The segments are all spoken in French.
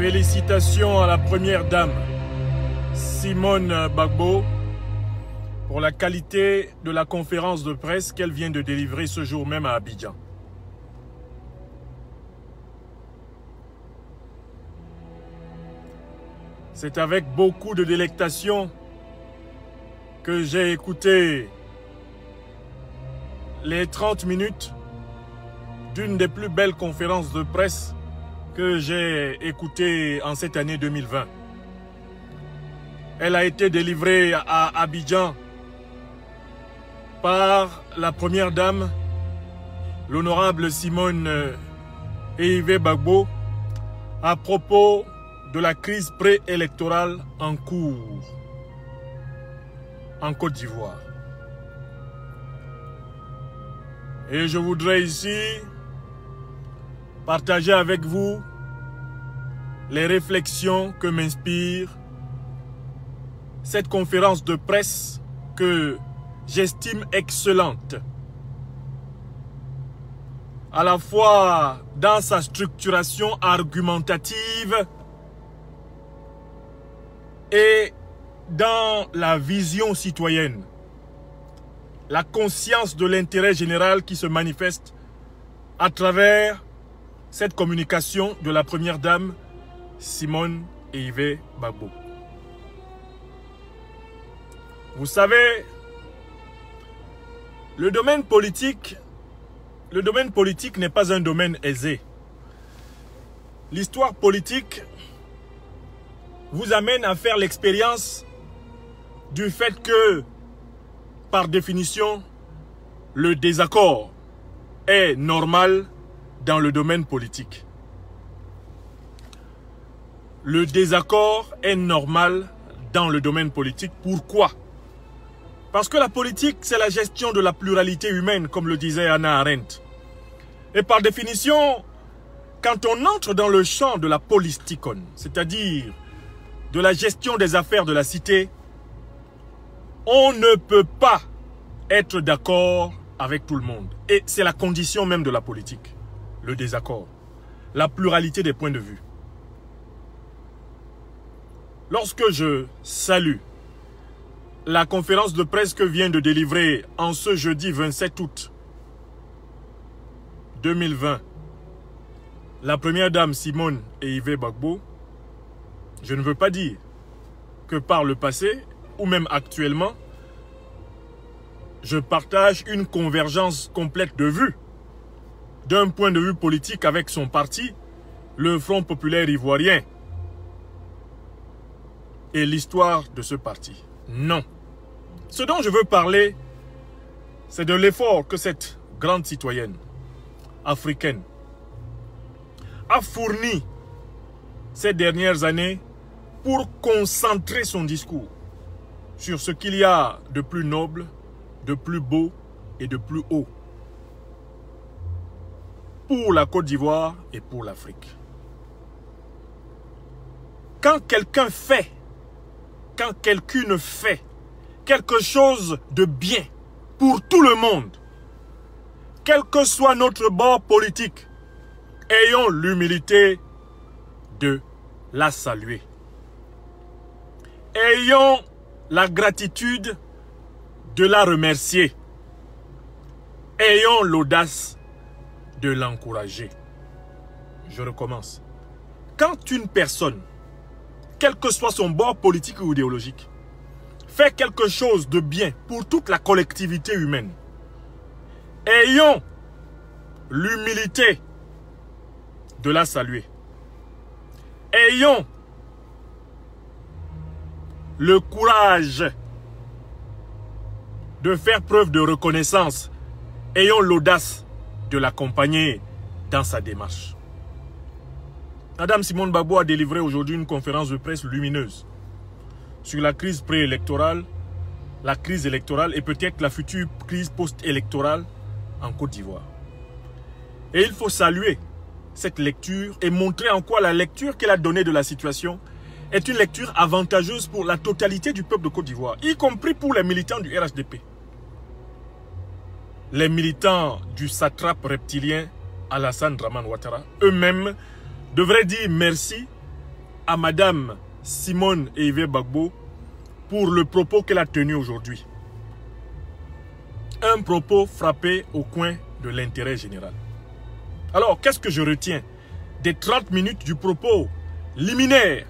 Félicitations à la première dame, Simone Gbagbo, pour la qualité de la conférence de presse qu'elle vient de délivrer ce jour même à Abidjan. C'est avec beaucoup de délectation que j'ai écouté les 30 minutes d'une des plus belles conférences de presse que j'ai écoutées en cette année 2020. Elle a été délivrée à Abidjan par la première dame, l'honorable Simone Gbagbo, à propos de la crise préélectorale en cours en Côte d'Ivoire. Et je voudrais ici partager avec vous les réflexions que m'inspire cette conférence de presse que j'estime excellente, à la fois dans sa structuration argumentative et dans la vision citoyenne, la conscience de l'intérêt général qui se manifeste à travers cette communication de la première dame, Simone Gbagbo. Vous savez, le domaine politique n'est pas un domaine aisé. L'histoire politique vous amène à faire l'expérience du fait que, par définition, le désaccord est normal dans le domaine politique. Le désaccord est normal dans le domaine politique. Pourquoi? Parce que la politique, c'est la gestion de la pluralité humaine, comme le disait Hannah Arendt. Et par définition, quand on entre dans le champ de la polistikon, c'est-à-dire de la gestion des affaires de la cité, on ne peut pas être d'accord avec tout le monde. Et c'est la condition même de la politique, le désaccord, la pluralité des points de vue. Lorsque je salue la conférence de presse que vient de délivrer en ce jeudi 27 août 2020, la première dame Simone Gbagbo, je ne veux pas dire que par le passé, ou même actuellement, je partage une convergence complète de vues, d'un point de vue politique avec son parti, le Front populaire ivoirien, et l'histoire de ce parti. Non. Ce dont je veux parler, c'est de l'effort que cette grande citoyenne africaine a fourni ces dernières années pour concentrer son discours sur ce qu'il y a de plus noble, de plus beau et de plus haut pour la Côte d'Ivoire et pour l'Afrique. Quand quelqu'un fait, quand quelqu'une fait quelque chose de bien pour tout le monde, quel que soit notre bord politique, ayons l'humilité de la saluer. Ayons la gratitude de la remercier. Ayons l'audace de l'encourager. Je recommence. Quand une personne, quel que soit son bord politique ou idéologique, fait quelque chose de bien pour toute la collectivité humaine, ayons l'humilité de la saluer. Ayons le courage de faire preuve de reconnaissance. Ayons l'audace de l'accompagner dans sa démarche. Madame Simone Gbagbo a délivré aujourd'hui une conférence de presse lumineuse sur la crise préélectorale, la crise électorale et peut-être la future crise post-électorale en Côte d'Ivoire. Et il faut saluer cette lecture et montrer en quoi la lecture qu'elle a donnée de la situation est une lecture avantageuse pour la totalité du peuple de Côte d'Ivoire, y compris pour les militants du RHDP. Les militants du satrape reptilien Alassane Dramane Ouattara, eux-mêmes, devraient dire merci à Madame Simone Ehime Gbagbo pour le propos qu'elle a tenu aujourd'hui. Un propos frappé au coin de l'intérêt général. Alors, qu'est-ce que je retiens des 30 minutes du propos liminaire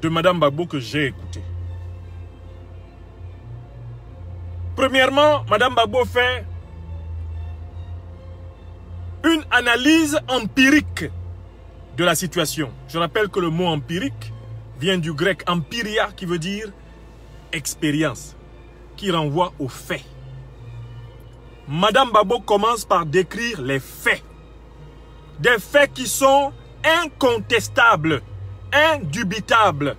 de Madame Gbagbo que j'ai écouté? Premièrement, Madame Gbagbo fait une analyse empirique de la situation. Je rappelle que le mot empirique vient du grec empiria qui veut dire expérience, qui renvoie aux faits. Madame Gbagbo commence par décrire les faits. Des faits qui sont incontestables, indubitables.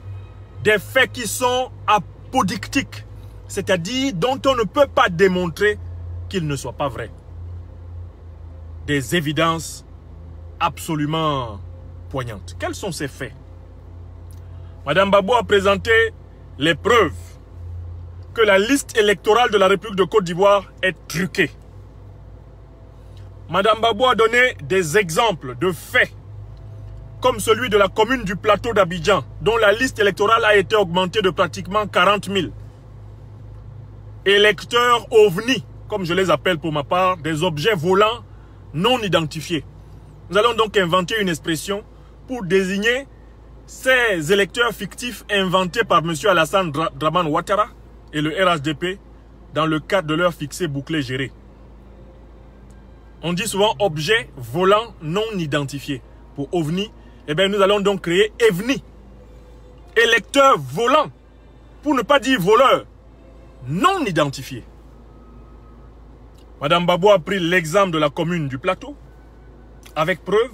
Des faits qui sont apodictiques, c'est-à-dire dont on ne peut pas démontrer qu'ils ne soient pas vrais. Des évidences absolument poignantes. Quels sont ces faits? Madame Gbagbo a présenté les preuves que la liste électorale de la République de Côte d'Ivoire est truquée. Madame Gbagbo a donné des exemples de faits, comme celui de la commune du plateau d'Abidjan, dont la liste électorale a été augmentée de pratiquement 40 000. Électeurs ovnis, comme je les appelle pour ma part, des objets volants non identifiés. Nous allons donc inventer une expression pour désigner ces électeurs fictifs inventés par M. Alassane Dramane Ouattara et le RHDP dans le cadre de leur fixé bouclé géré. On dit souvent objet volant non identifié. Pour OVNI, eh bien, nous allons donc créer EVNI. Électeur volant, pour ne pas dire voleur, non identifié. Madame Gbagbo a pris l'exemple de la commune du plateau, avec preuve.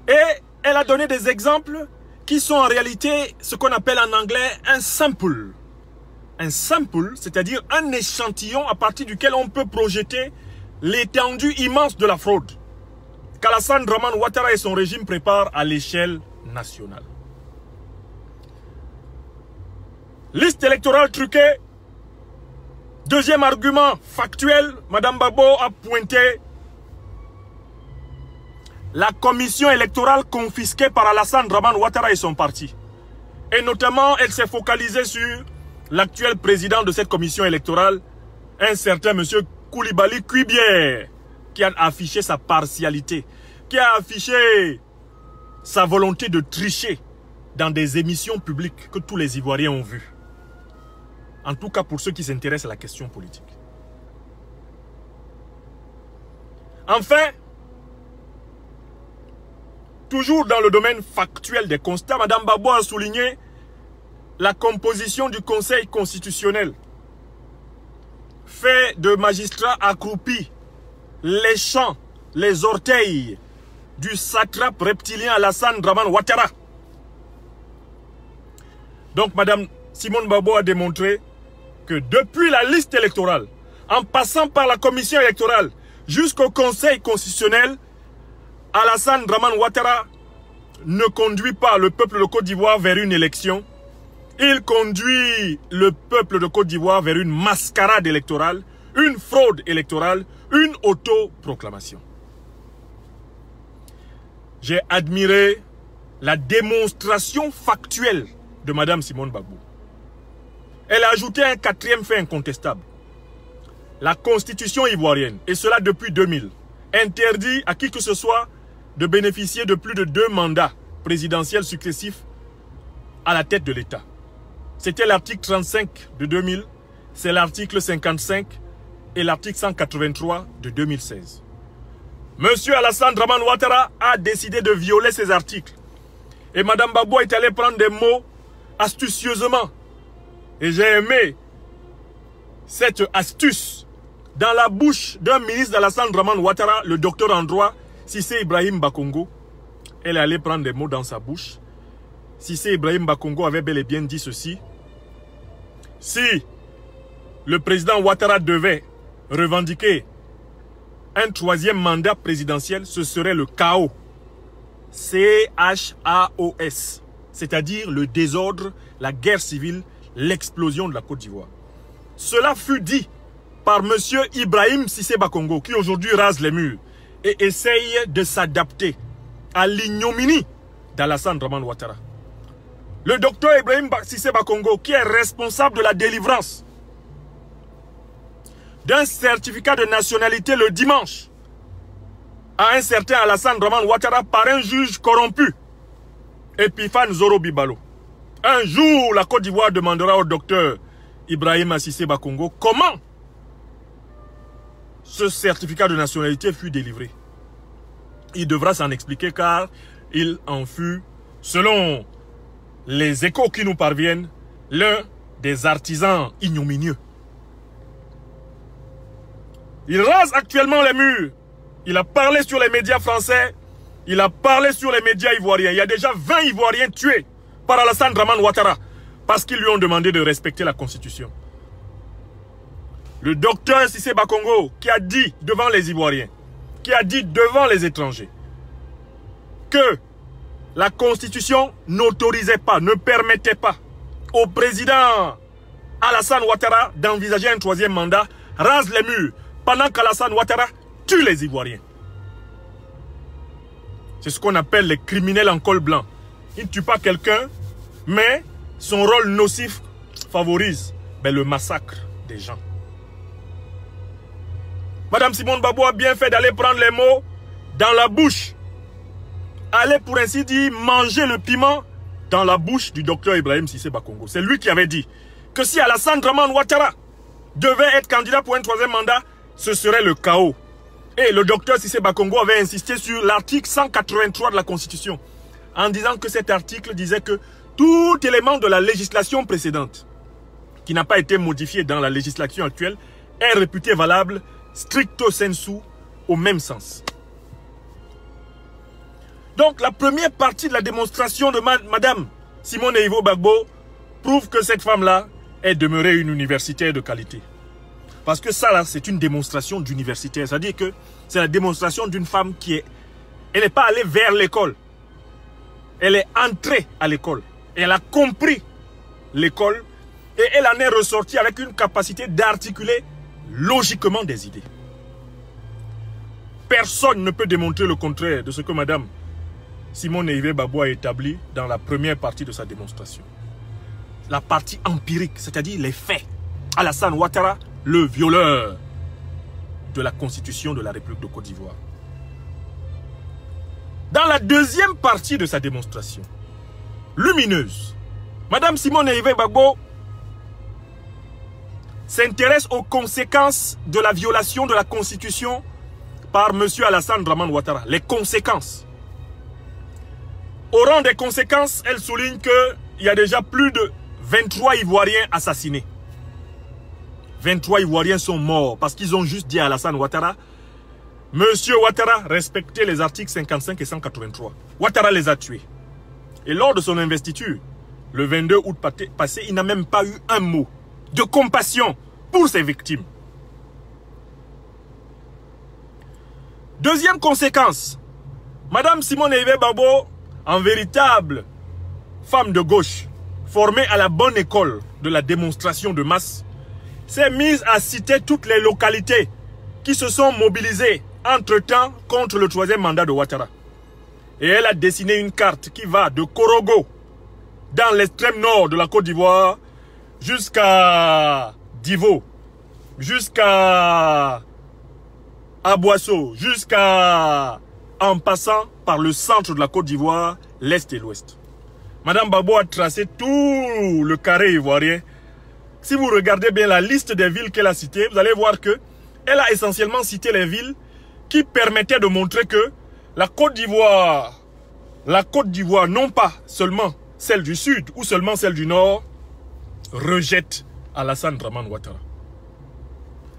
Et elle a donné des exemples qui sont en réalité ce qu'on appelle en anglais un sample. Un sample, c'est-à-dire un échantillon à partir duquel on peut projeter l'étendue immense de la fraude qu'Alassane Dramane Ouattara et son régime préparent à l'échelle nationale. Liste électorale truquée. Deuxième argument factuel, Madame Gbagbo a pointé la commission électorale confisquée par Alassane Dramane Ouattara et son parti. Et notamment, elle s'est focalisée sur l'actuel président de cette commission électorale, un certain monsieur Koulibaly Kuibière, qui a affiché sa partialité, qui a affiché sa volonté de tricher dans des émissions publiques que tous les Ivoiriens ont vues. En tout cas pour ceux qui s'intéressent à la question politique. Enfin, toujours dans le domaine factuel des constats, Madame Gbagbo a souligné la composition du Conseil constitutionnel, fait de magistrats accroupis, léchant les orteils du satrape reptilien Alassane Dramane Ouattara. Donc Madame Simone Gbagbo a démontré que depuis la liste électorale, en passant par la commission électorale jusqu'au Conseil constitutionnel, Alassane Dramane Ouattara ne conduit pas le peuple de Côte d'Ivoire vers une élection. Il conduit le peuple de Côte d'Ivoire vers une mascarade électorale, une fraude électorale, une autoproclamation. J'ai admiré la démonstration factuelle de Madame Simone Gbagbo. Elle a ajouté un quatrième fait incontestable. La constitution ivoirienne, et cela depuis 2000, interdit à qui que ce soit de bénéficier de plus de 2 mandats présidentiels successifs à la tête de l'État. C'était l'article 35 de 2000, c'est l'article 55 et l'article 183 de 2016. Monsieur Alassane Dramane Ouattara a décidé de violer ces articles. Et Madame Gbagbo est allée prendre des mots astucieusement. Et j'ai aimé cette astuce dans la bouche d'un ministre d'Alassane Dramane Ouattara, le docteur en droit, Cissé Ibrahim Bakongo. Elle est allée prendre des mots dans sa bouche. Cissé Ibrahim Bakongo avait bel et bien dit ceci. Si le président Ouattara devait revendiquer un 3e mandat présidentiel, ce serait le chaos. C-H-A-O-S. C'est-à-dire le désordre, la guerre civile, l'explosion de la Côte d'Ivoire. Cela fut dit par M. Ibrahim Cissé Bakongo, qui aujourd'hui rase les murs et essaye de s'adapter à l'ignominie d'Alassane Dramane Ouattara. Le docteur Ibrahim Cissé Bakongo, qui est responsable de la délivrance d'un certificat de nationalité le dimanche à un certain Alassane Dramane Ouattara par un juge corrompu, Epiphane Zoro Bibalo. Un jour, la Côte d'Ivoire demandera au docteur Ibrahim Cissé Bakongo comment ce certificat de nationalité fut délivré. Il devra s'en expliquer car il en fut, selon les échos qui nous parviennent, l'un des artisans ignominieux. Il rase actuellement les murs. Il a parlé sur les médias français. Il a parlé sur les médias ivoiriens. Il y a déjà 20 Ivoiriens tués par Alassane Dramane Ouattara parce qu'ils lui ont demandé de respecter la Constitution. Le docteur Cissé Bakongo qui a dit devant les Ivoiriens, qui a dit devant les étrangers que la Constitution n'autorisait pas, ne permettait pas au président Alassane Ouattara d'envisager un troisième mandat, rase les murs pendant qu'Alassane Ouattara tue les Ivoiriens. C'est ce qu'on appelle les criminels en col blanc. Il ne tue pas quelqu'un, mais son rôle nocif favorise le massacre des gens. Madame Simone Babou a bien fait d'aller prendre les mots dans la bouche. Aller, pour ainsi dire, manger le piment dans la bouche du docteur Ibrahim Cissé Bakongo. C'est lui qui avait dit que si Alassane Dramane Ouattara devait être candidat pour un troisième mandat, ce serait le chaos. Et le docteur Cissé Bakongo avait insisté sur l'article 183 de la Constitution, en disant que cet article disait que tout élément de la législation précédente, qui n'a pas été modifié dans la législation actuelle, est réputé valable stricto sensu, au même sens. Donc la première partie de la démonstration de Madame Simone Eyivo Gbagbo prouve que cette femme-là est demeurée une universitaire de qualité. Parce que ça là, c'est une démonstration d'universitaire. C'est-à-dire que c'est la démonstration d'une femme qui est... Elle n'est pas allée vers l'école. Elle est entrée à l'école. Elle a compris l'école. Et elle en est ressortie avec une capacité d'articuler logiquement des idées. Personne ne peut démontrer le contraire de ce que Madame Simone Eyivo Gbagbo a établi dans la première partie de sa démonstration. La partie empirique, c'est-à-dire les faits. Alassane Ouattara, le violeur de la Constitution de la République de Côte d'Ivoire. Dans la deuxième partie de sa démonstration, lumineuse, Madame Simone Eyivo Gbagbo s'intéresse aux conséquences de la violation de la Constitution par M. Alassane Dramane Ouattara. Les conséquences. Au rang des conséquences, elle souligne qu'il y a déjà plus de 23 Ivoiriens assassinés. 23 Ivoiriens sont morts parce qu'ils ont juste dit à Alassane Ouattara, Monsieur Ouattara, respectez les articles 55 et 183. Ouattara les a tués. Et lors de son investiture, le 22 août passé, il n'a même pas eu un mot de compassion pour ses victimes. Deuxième conséquence, Madame Simone Eyivo Gbagbo, en véritable femme de gauche, formée à la bonne école de la démonstration de masse, s'est mise à citer toutes les localités qui se sont mobilisées entre-temps contre le troisième mandat de Ouattara. Et elle a dessiné une carte qui va de Korogo, dans l'extrême nord de la Côte d'Ivoire, jusqu'à Divo, jusqu'à Aboisseau, jusqu'à en passant par le centre de la Côte d'Ivoire, l'Est et l'Ouest. Madame Gbagbo a tracé tout le carré ivoirien. Si vous regardez bien la liste des villes qu'elle a citées, vous allez voir que elle a essentiellement cité les villes qui permettaient de montrer que la Côte d'Ivoire, non pas seulement celle du Sud ou seulement celle du Nord, rejette Alassane Dramane Ouattara.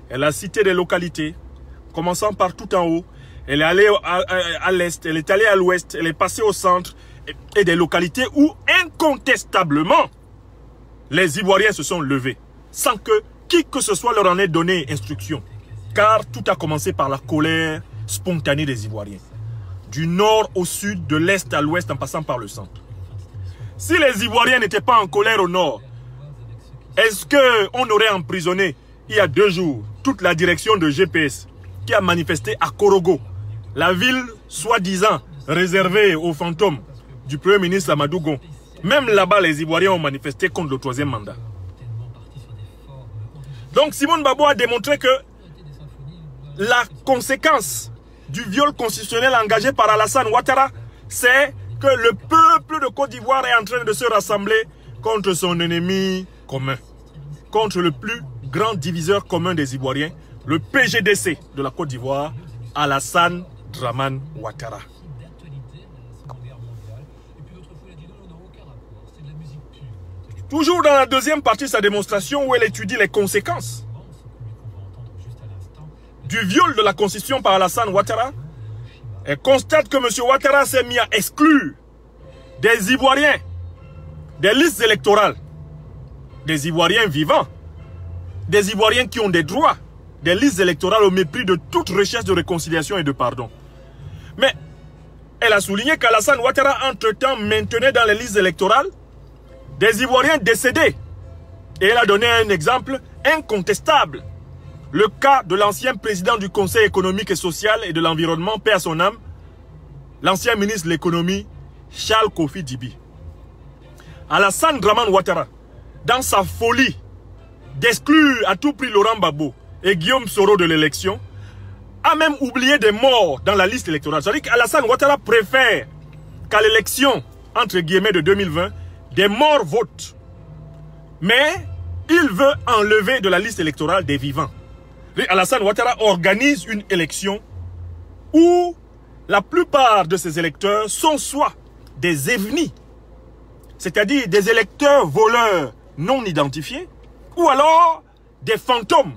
Elle a cité des localités, commençant par tout en haut. Elle est allée à l'Est, elle est allée à l'Ouest, elle est passée au centre et des localités où incontestablement les Ivoiriens se sont levés sans que qui que ce soit leur en ait donné instruction. Car tout a commencé par la colère spontanée des Ivoiriens. Du nord au sud, de l'Est à l'Ouest en passant par le centre. Si les Ivoiriens n'étaient pas en colère au nord, est-ce qu'on aurait emprisonné il y a 2 jours toute la direction de GPS qui a manifesté à Korogo, la ville soi-disant réservée aux fantômes du Premier ministre Amadou Gon. Même là-bas, les Ivoiriens ont manifesté contre le 3e mandat. Donc Simone Gbagbo a démontré que la conséquence du viol constitutionnel engagé par Alassane Ouattara, c'est que le peuple de Côte d'Ivoire est en train de se rassembler contre son ennemi commun, contre le plus grand diviseur commun des Ivoiriens, le PGDC de la Côte d'Ivoire, Alassane Dramane Ouattara. Toujours dans la deuxième partie de sa démonstration où elle étudie les conséquences du viol de la Constitution par Alassane Ouattara, elle constate que M. Ouattara s'est mis à exclure des Ivoiriens des listes électorales, des Ivoiriens vivants, des Ivoiriens qui ont des droits, des listes électorales au mépris de toute recherche de réconciliation et de pardon. Mais elle a souligné qu'Alassane Ouattara, entre-temps, maintenait dans les listes électorales des Ivoiriens décédés. Et elle a donné un exemple incontestable. Le cas de l'ancien président du Conseil économique et social et de l'environnement, paix à son âme, l'ancien ministre de l'économie, Charles Kofi Dibi. Alassane Dramane Ouattara, dans sa folie d'exclure à tout prix Laurent Gbagbo et Guillaume Soro de l'élection, a même oublié des morts dans la liste électorale. C'est-à-dire qu'Alassane Ouattara préfère qu'à l'élection, entre guillemets, de 2020, des morts votent. Mais il veut enlever de la liste électorale des vivants. Alassane Ouattara organise une élection où la plupart de ses électeurs sont soit des évnis, c'est-à-dire des électeurs voleurs non identifiés, ou alors des fantômes,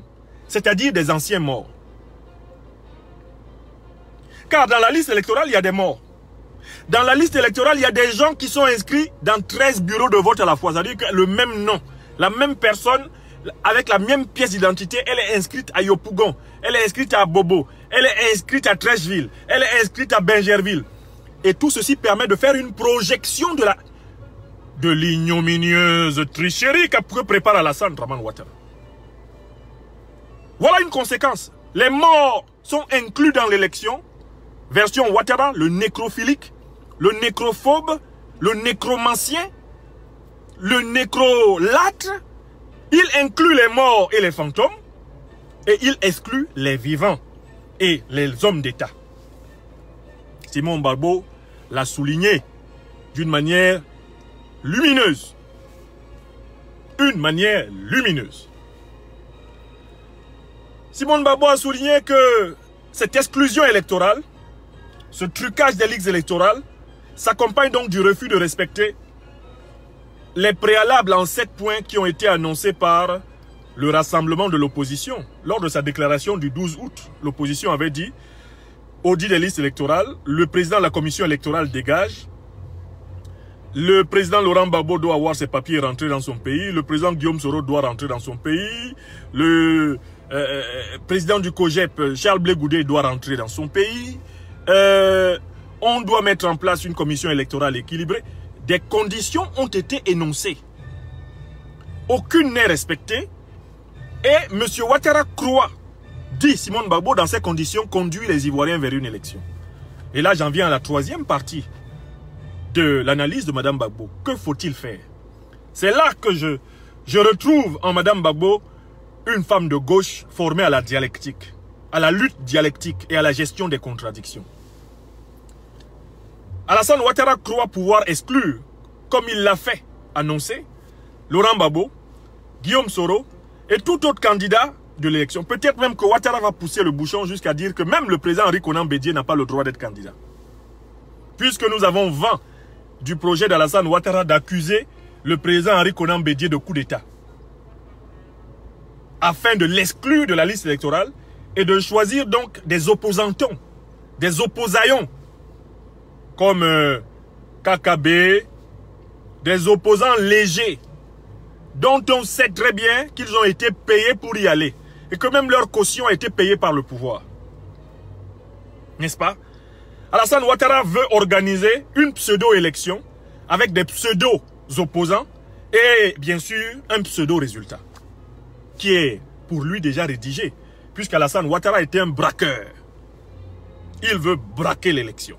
c'est-à-dire des anciens morts. Car dans la liste électorale, il y a des morts. Dans la liste électorale, il y a des gens qui sont inscrits dans 13 bureaux de vote à la fois. C'est-à-dire que le même nom, la même personne, avec la même pièce d'identité, elle est inscrite à Yopougon, elle est inscrite à Bobo, elle est inscrite à Trècheville, elle est inscrite à Bingerville. Et tout ceci permet de faire une projection de l'ignominieuse tricherie que prépare Alassane Dramane Ouattara. Voilà une conséquence. Les morts sont inclus dans l'élection. Version Ouattara, le nécrophilique, le nécrophobe, le nécromancien, le nécrolâtre. Il inclut les morts et les fantômes et il exclut les vivants et les hommes d'État. Simone Gbagbo l'a souligné d'une manière lumineuse. Une manière lumineuse. Simone Gbagbo a souligné que cette exclusion électorale, ce trucage des listes électorales, s'accompagne donc du refus de respecter les préalables en 7 points qui ont été annoncés par le rassemblement de l'opposition. Lors de sa déclaration du 12 août, l'opposition avait dit, audit des listes électorales, le président de la commission électorale dégage, le président Laurent Gbagbo doit avoir ses papiers et rentrer dans son pays, le président Guillaume Soro doit rentrer dans son pays, le président du COGEP, Charles Blé Goudé, doit rentrer dans son pays, on doit mettre en place une commission électorale équilibrée. Des conditions ont été énoncées. Aucune n'est respectée. Et M. Ouattara croit, dit Simone Gbagbo, dans ces conditions, conduit les Ivoiriens vers une élection. Et là, j'en viens à la troisième partie de l'analyse de Mme Gbagbo. Que faut-il faire? C'est là que je retrouve en Mme Gbagbo une femme de gauche formée à la dialectique, à la lutte dialectique et à la gestion des contradictions. Alassane Ouattara croit pouvoir exclure, comme il l'a fait annoncer, Laurent Gbagbo, Guillaume Soro et tout autre candidat de l'élection. Peut-être même que Ouattara va pousser le bouchon jusqu'à dire que même le président Henri Konan Bédié n'a pas le droit d'être candidat. Puisque nous avons vent du projet d'Alassane Ouattara d'accuser le président Henri Konan Bédié de coup d'État, afin de l'exclure de la liste électorale et de choisir donc des opposantons, des opposaillons, comme KKB, des opposants légers, dont on sait très bien qu'ils ont été payés pour y aller, et que même leur caution a été payée par le pouvoir. N'est-ce pas? Alassane Ouattara veut organiser une pseudo-élection avec des pseudo-opposants et bien sûr un pseudo-résultat, qui est pour lui déjà rédigé, puisqu'Alassane Ouattara était un braqueur. Il veut braquer l'élection.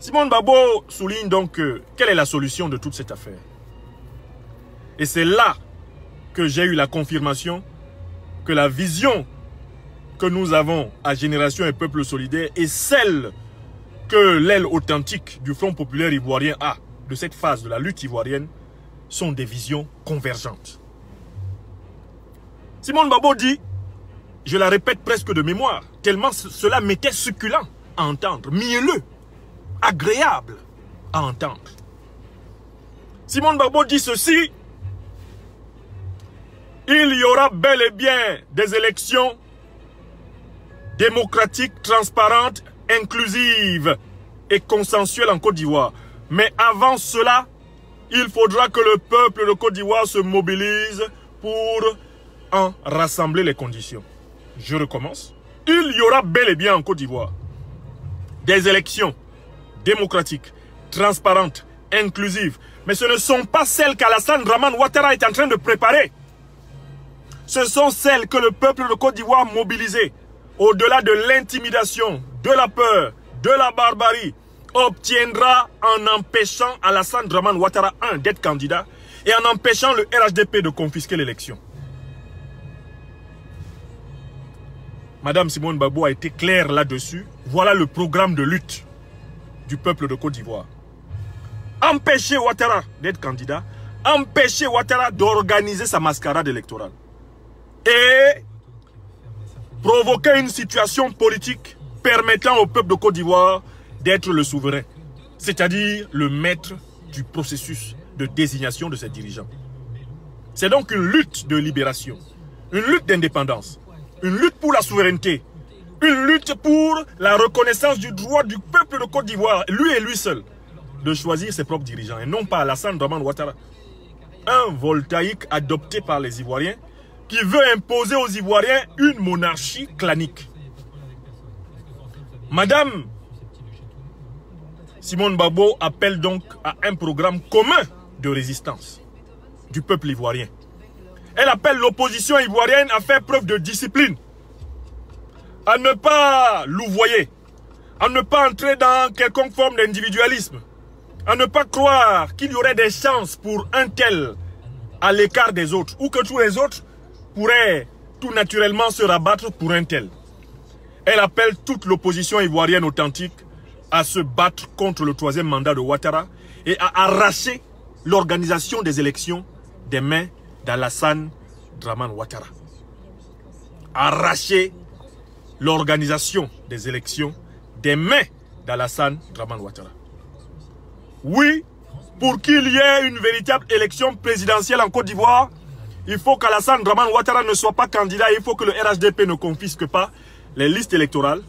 Simone Babo souligne donc quelle est la solution de toute cette affaire. Et c'est là que j'ai eu la confirmation que la vision que nous avons à Génération et Peuple Solidaire est celle que l'aile authentique du Front Populaire Ivoirien a de cette phase de la lutte ivoirienne sont des visions convergentes. Simone Babo dit, je la répète presque de mémoire, tellement cela m'était succulent à entendre, mielleux, agréable à entendre. Simone Babo dit ceci, il y aura bel et bien des élections démocratiques, transparentes, inclusives et consensuelles en Côte d'Ivoire. Mais avant cela, il faudra que le peuple de Côte d'Ivoire se mobilise pour en rassembler les conditions. Je recommence. Il y aura bel et bien en Côte d'Ivoire des élections démocratiques, transparentes, inclusives. Mais ce ne sont pas celles qu'Alassane Dramane Ouattara est en train de préparer. Ce sont celles que le peuple de Côte d'Ivoire mobilisé, au-delà de l'intimidation, de la peur, de la barbarie, obtiendra en empêchant Alassane Dramane Ouattara, d'être candidat, et en empêchant le RHDP de confisquer l'élection. Madame Simone Babo a été claire là-dessus. Voilà le programme de lutte du peuple de Côte d'Ivoire. Empêcher Ouattara d'être candidat, empêcher Ouattara d'organiser sa mascarade électorale et provoquer une situation politique permettant au peuple de Côte d'Ivoire d'être le souverain, c'est-à-dire le maître du processus de désignation de ses dirigeants. C'est donc une lutte de libération, une lutte d'indépendance, une lutte pour la souveraineté, une lutte pour la reconnaissance du droit du peuple de Côte d'Ivoire, lui et lui seul, de choisir ses propres dirigeants, et non pas Alassane Dramane Ouattara. Un voltaïque adopté par les Ivoiriens qui veut imposer aux Ivoiriens une monarchie clanique. Madame Simone Babo appelle donc à un programme commun de résistance du peuple ivoirien. Elle appelle l'opposition ivoirienne à faire preuve de discipline, à ne pas louvoyer, à ne pas entrer dans quelconque forme d'individualisme, à ne pas croire qu'il y aurait des chances pour un tel à l'écart des autres, ou que tous les autres pourraient tout naturellement se rabattre pour un tel. Elle appelle toute l'opposition ivoirienne authentique à se battre contre le troisième mandat de Ouattara et à arracher l'organisation des élections des mains d'Alassane Dramane Ouattara. Arracher l'organisation des élections des mains d'Alassane Dramane Ouattara. Oui, pour qu'il y ait une véritable élection présidentielle en Côte d'Ivoire, il faut qu'Alassane Dramane Ouattara ne soit pas candidat. Il faut que le RHDP ne confisque pas les listes électorales.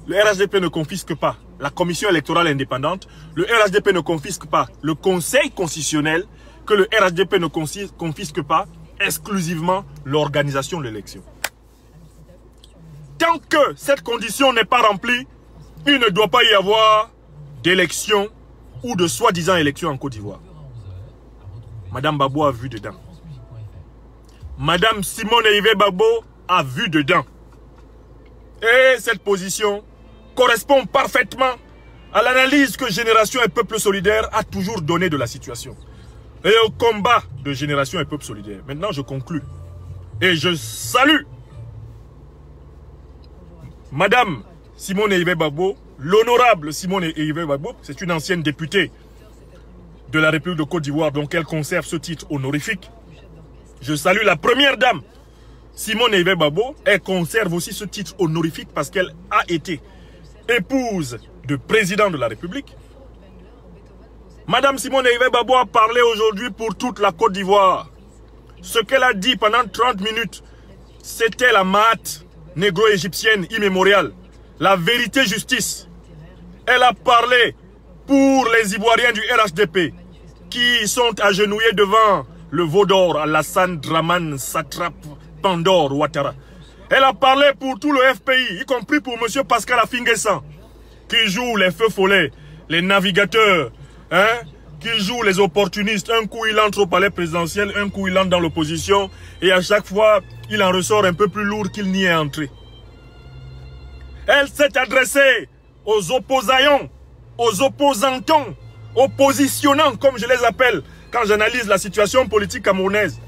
Le RHDP ne confisque pas la commission électorale indépendante. Le RHDP ne confisque pas le Conseil constitutionnel. Que le RHDP ne confisque pas exclusivement l'organisation de l'élection. Tant que cette condition n'est pas remplie, il ne doit pas y avoir d'élection ou de soi-disant élection en Côte d'Ivoire. Madame Babo a vu dedans. Madame Simone Yves Babo a vu dedans. Et cette position correspond parfaitement à l'analyse que Génération et Peuple Solidaire a toujours donnée de la situation. Et au combat de Génération et Peuple Solidaire. Maintenant, je conclus. Et je salue Madame Simone Yves Babo, l'honorable Simone Yves Babo, c'est une ancienne députée de la République de Côte d'Ivoire, donc elle conserve ce titre honorifique. Je salue la première dame, Simone Yves Babo. Elle conserve aussi ce titre honorifique parce qu'elle a été épouse de président de la République. Madame Simone Yves Babo a parlé aujourd'hui pour toute la Côte d'Ivoire. Ce qu'elle a dit pendant 30 minutes, c'était la maths négro-égyptienne immémoriale. La vérité justice. Elle a parlé pour les Ivoiriens du RHDP qui sont agenouillés devant le veau d'or Alassane Dramane Satrape Pandore Ouattara. Elle a parlé pour tout le FPI, y compris pour M. Pascal Affinguessan, qui joue les feux follets, les navigateurs, qui joue les opportunistes. Un coup, il entre au palais présidentiel, un coup, il entre dans l'opposition, et à chaque fois, il en ressort un peu plus lourd qu'il n'y est entré. Elle s'est adressée aux opposaillons aux opposantons, oppositionnants, comme je les appelle, quand j'analyse la situation politique camerounaise,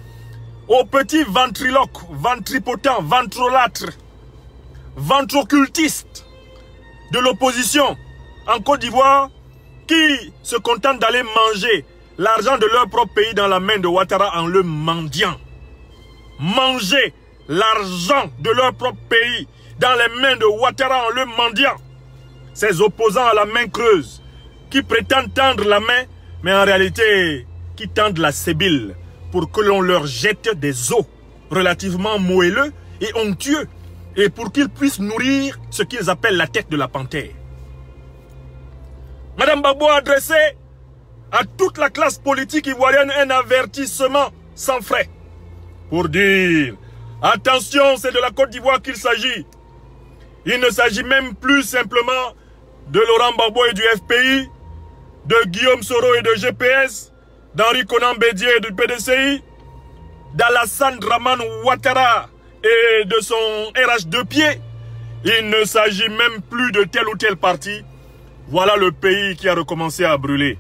aux petits ventriloques, ventripotents, ventrolâtres, ventrocultistes de l'opposition en Côte d'Ivoire qui se contentent d'aller manger l'argent de leur propre pays dans la main de Ouattara en le mendiant. Manger l'argent de leur propre pays dans les mains de Ouattara en le mendiant. Ces opposants à la main creuse qui prétendent tendre la main, mais en réalité qui tendent la sébile pour que l'on leur jette des os relativement moelleux et onctueux et pour qu'ils puissent nourrir ce qu'ils appellent la tête de la panthère. Madame Gbagbo a adressé à toute la classe politique ivoirienne un avertissement sans frais pour dire attention, c'est de la Côte d'Ivoire qu'il s'agit. Il ne s'agit même plus simplement de Laurent Gbagbo et du FPI, de Guillaume Soro et de GPS, d'Henri Konan Bédié et du PDCI, d'Alassane Dramane Ouattara et de son RH de pied. Il ne s'agit même plus de tel ou tel parti. Voilà le pays qui a recommencé à brûler.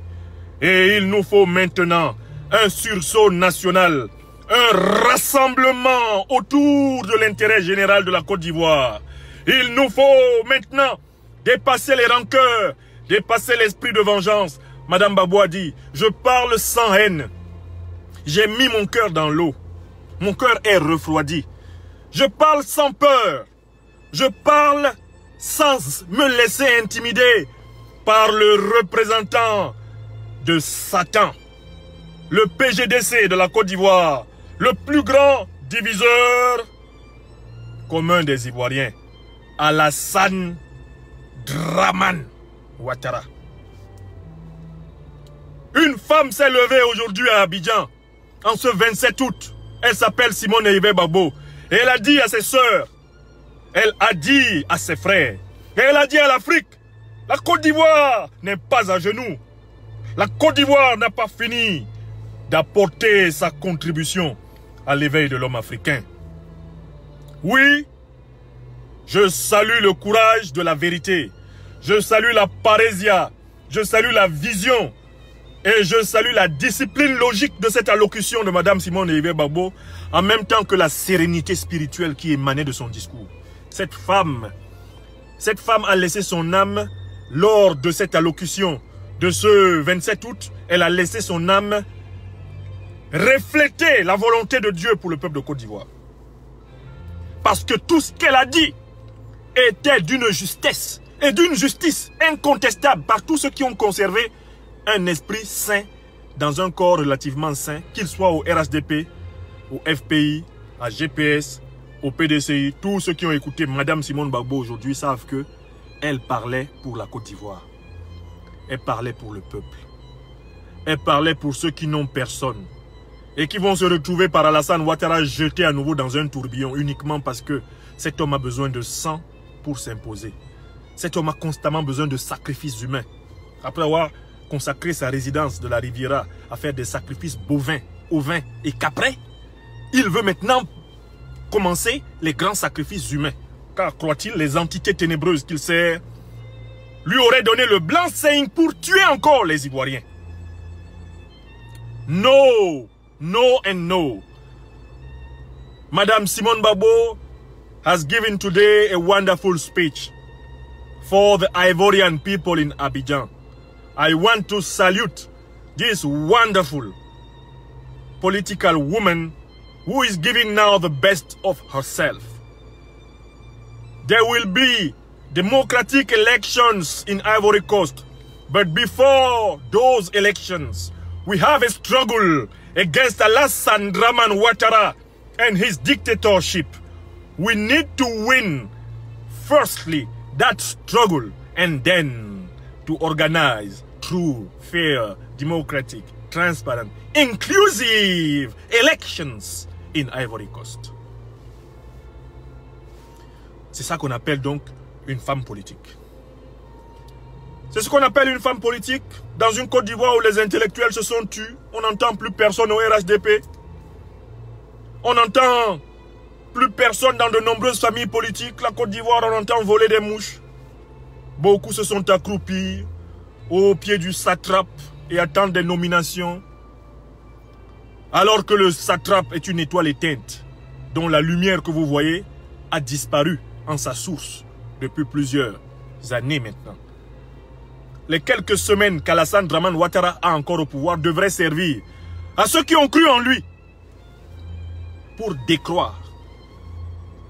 Et il nous faut maintenant un sursaut national, un rassemblement autour de l'intérêt général de la Côte d'Ivoire. Il nous faut maintenant dépasser les rancœurs, dépasser l'esprit de vengeance. Madame Gbagbo a dit, je parle sans haine. J'ai mis mon cœur dans l'eau. Mon cœur est refroidi. Je parle sans peur. Je parle sans me laisser intimider par le représentant de Satan, le PGDC de la Côte d'Ivoire, le plus grand diviseur commun des Ivoiriens, Alassane Dramane Ouattara. Une femme s'est levée aujourd'hui à Abidjan, en ce 27 août. Elle s'appelle Simone Eyive Gbagbo. Et elle a dit à ses sœurs, elle a dit à ses frères, et elle a dit à l'Afrique, la Côte d'Ivoire n'est pas à genoux. La Côte d'Ivoire n'a pas fini d'apporter sa contribution à l'éveil de l'homme africain. Oui, je salue le courage de la vérité. Je salue la parésia. Je salue la vision. Et je salue la discipline logique de cette allocution de Madame Simone Eyive Gbagbo, en même temps que la sérénité spirituelle qui émanait de son discours. Cette femme a laissé son âme lors de cette allocution de ce 27 août. Elle a laissé son âme refléter la volonté de Dieu pour le peuple de Côte d'Ivoire. Parce que tout ce qu'elle a dit était d'une justesse et d'une justice incontestable par tous ceux qui ont conservé un esprit sain dans un corps relativement sain, qu'il soit au RHDP, au FPI, à GPS, au PDCI. Tous ceux qui ont écouté Madame Simone Gbagbo aujourd'hui savent que elle parlait pour la Côte d'Ivoire. Elle parlait pour le peuple. Elle parlait pour ceux qui n'ont personne et qui vont se retrouver par Alassane Ouattara jeté à nouveau dans un tourbillon uniquement parce que cet homme a besoin de sang pour s'imposer. Cet homme a constamment besoin de sacrifices humains. Après avoir consacré sa résidence de la Riviera à faire des sacrifices bovins, ovins et caprins, il veut maintenant commencer les grands sacrifices humains. Car, croit-il, les entités ténébreuses qu'il sert lui auraient donné le blanc-seing pour tuer encore les Ivoiriens. No, no and no. Madame Simone Gbagbo has given today a wonderful speech for the Ivorian people in Abidjan. I want to salute this wonderful political woman who is giving now the best of herself. There will be democratic elections in Ivory Coast, but before those elections, we have a struggle against Alassane Dramane Ouattara and his dictatorship. We need to win, firstly, that struggle, and then to organize true, fair, democratic, transparent, inclusive elections in Ivory Coast. C'est ça qu'on appelle donc une femme politique. C'est ce qu'on appelle une femme politique dans une Côte d'Ivoire où les intellectuels se sont tus. On n'entend plus personne au RHDP. On n'entend plus personne dans de nombreuses familles politiques. La Côte d'Ivoire, on entend voler des mouches. Beaucoup se sont accroupis au pied du satrape et attendent des nominations, alors que le satrape est une étoile éteinte dont la lumière que vous voyez a disparu en sa source depuis plusieurs années maintenant. Les quelques semaines qu'Alassane Dramane Ouattara a encore au pouvoir devraient servir à ceux qui ont cru en lui pour décroire,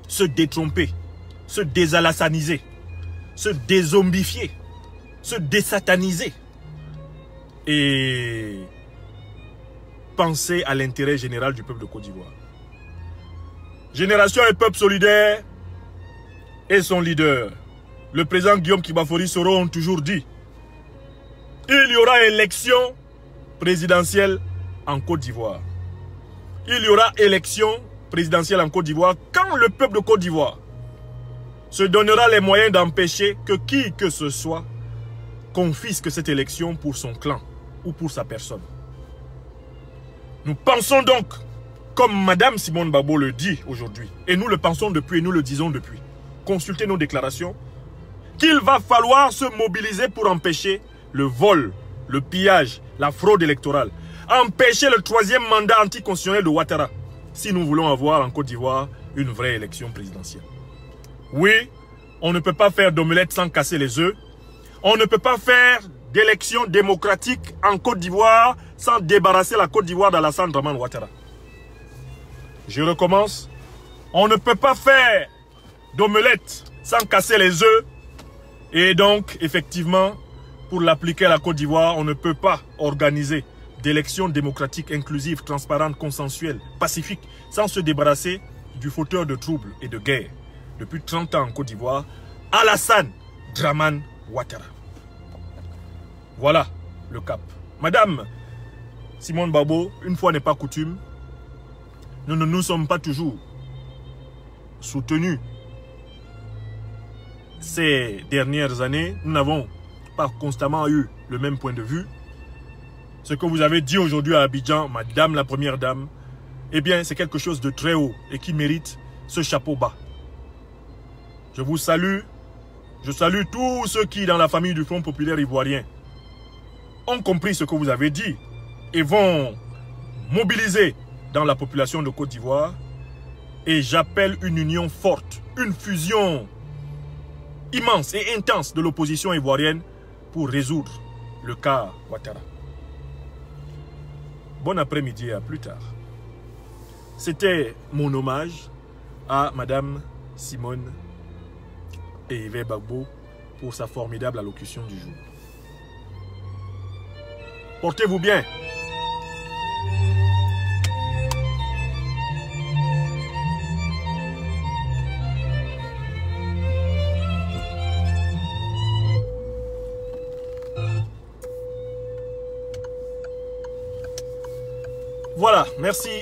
se détromper, se désalassaniser, se dézombifier, se désataniser et penser à l'intérêt général du peuple de Côte d'Ivoire. Génération et peuple solidaire et son leader, le président Guillaume Kibafori Soro, ont toujours dit: il y aura élection présidentielle en Côte d'Ivoire. Il y aura élection présidentielle en Côte d'Ivoire quand le peuple de Côte d'Ivoire se donnera les moyens d'empêcher que qui que ce soit confisque cette élection pour son clan ou pour sa personne. Nous pensons donc, comme Madame Simone Babo le dit aujourd'hui, et nous le pensons depuis et nous le disons depuis, consultez nos déclarations, qu'il va falloir se mobiliser pour empêcher le vol, le pillage, la fraude électorale, empêcher le troisième mandat anticonstitutionnel de Ouattara, si nous voulons avoir en Côte d'Ivoire une vraie élection présidentielle. Oui, on ne peut pas faire d'omelette sans casser les œufs. On ne peut pas faire d'élection démocratique en Côte d'Ivoire sans débarrasser la Côte d'Ivoire d'Alassane Dramane Ouattara. Je recommence. On ne peut pas faire d'omelette sans casser les œufs. Et donc, effectivement, pour l'appliquer à la Côte d'Ivoire, on ne peut pas organiser d'élections démocratiques, inclusives, transparentes, consensuelles, pacifiques, sans se débarrasser du fauteur de troubles et de guerre. Depuis 30 ans en Côte d'Ivoire, Alassane Dramane Ouattara. Voilà le cap. Madame Simone Babo, une fois n'est pas coutume, nous ne nous sommes pas toujours soutenus ces dernières années. Nous n'avons pas constamment eu le même point de vue. Ce que vous avez dit aujourd'hui à Abidjan, Madame la Première Dame, eh bien, c'est quelque chose de très haut et qui mérite ce chapeau bas. Je vous salue. Je salue tous ceux qui, dans la famille du Front Populaire Ivoirien, ont compris ce que vous avez dit et vont mobiliser dans la population de Côte d'Ivoire. Et j'appelle une union forte, une fusion immense et intense de l'opposition ivoirienne pour résoudre le cas Ouattara. Bon après-midi et à plus tard. C'était mon hommage à Madame Simone et Yves Bagbo pour sa formidable allocution du jour. Portez-vous bien. Voilà, merci.